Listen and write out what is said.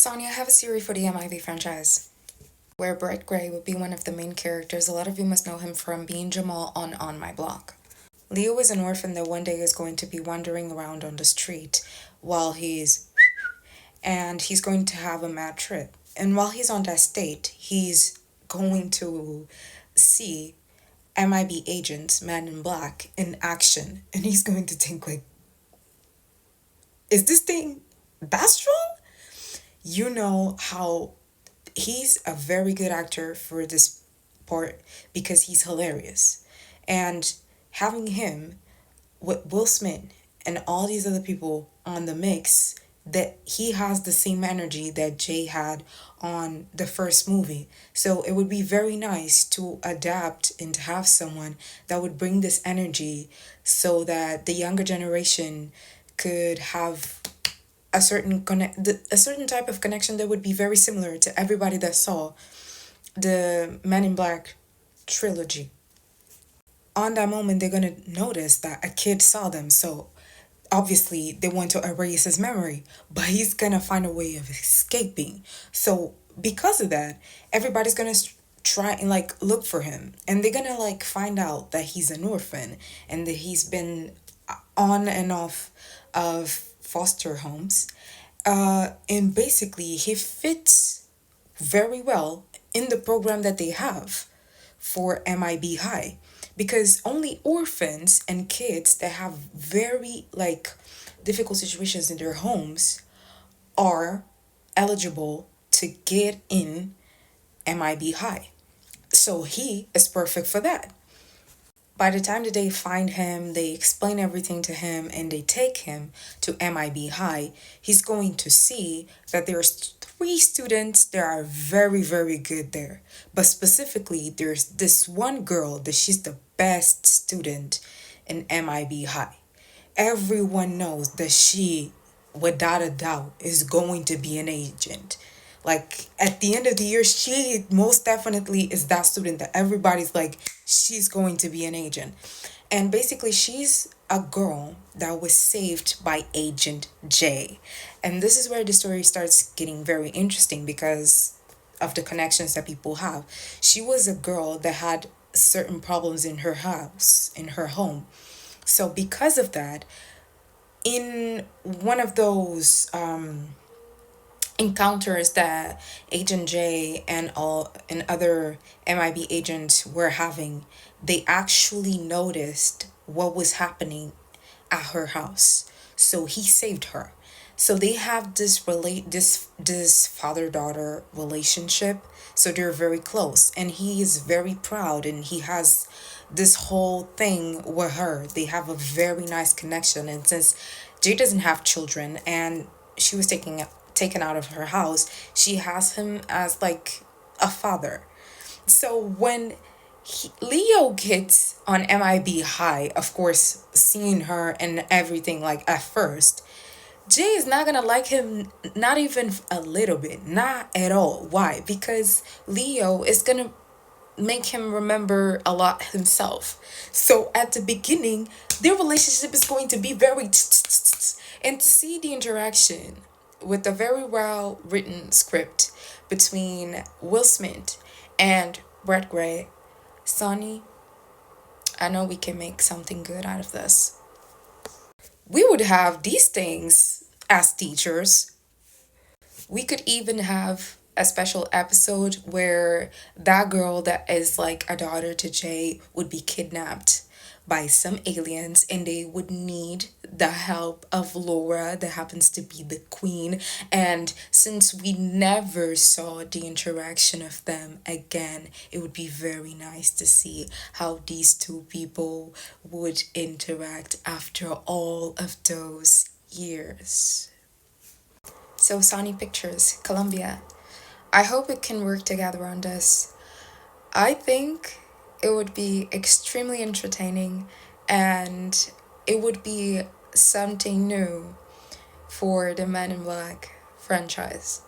Sonia, I have a series for the MIB franchise, where Brett Gray would be one of the main characters. A lot of you must know him from being Jamal on My Block. Leo is an orphan that one day is going to be wandering around on the street while he's going to have a mad trip. And while he's on that state, he's going to see MIB agents, Man in Black, in action. And he's going to think like, is this thing that strong? You know how he's a very good actor for this part because he's hilarious. And having him with Will Smith and all these other people on the mix, that he has the same energy that Jay had on the first movie. So it would be very nice to adapt and to have someone that would bring this energy so that the younger generation could have a certain type of connection that would be very similar to everybody that saw the Men in Black trilogy. On that moment, they're gonna notice that a kid saw them, so obviously they want to erase his memory, but he's gonna find a way of escaping. So because of that, everybody's gonna try and like look for him, and they're gonna like find out that he's an orphan and that he's been on and off of foster homes. And basically, he fits very well in the program that they have for MIB High, because only orphans and kids that have very like difficult situations in their homes are eligible to get in MIB High. So he is perfect for that. By the time that they find him, they explain everything to him and they take him to MIB High, he's going to see that there's three students that are very, very good there. But specifically, there's this one girl that she's the best student in MIB High. Everyone knows that she, without a doubt, is going to be an agent. Like at the end of the year, she most definitely is that student that everybody's like, she's going to be an agent. And basically, she's a girl that was saved by Agent J. And this is where the story starts getting very interesting because of the connections that people have. She was a girl that had certain problems in her house, in her home. So because of that, in one of those encounters that Agent J and other MIB agents were having, they actually noticed what was happening at her house. So he saved her. So they have this father-daughter relationship. So they're very close and he is very proud and he has this whole thing with her. They have a very nice connection, and since Jay doesn't have children and she was taken out of her house, she has him as like a father. So when Leo gets on MIB High, of course, seeing her and everything, like at first, Jay is not gonna like him, not even a little bit, not at all. Why? Because Leo is gonna make him remember a lot himself. So at the beginning, their relationship is going to be very and to see the interaction with a very well written script between Will Smith and Brett Gray, Sonny, I know we can make something good out of this. We would have these things as teachers. We could even have a special episode where that girl that is like a daughter to Jay would be kidnapped by some aliens and they would need the help of Laura that happens to be the queen. And since we never saw the interaction of them again, it would be very nice to see how these two people would interact after all of those years. So Sony Pictures, Columbia, I hope it can work together on this. I think it would be extremely entertaining and it would be something new for the Men in Black franchise.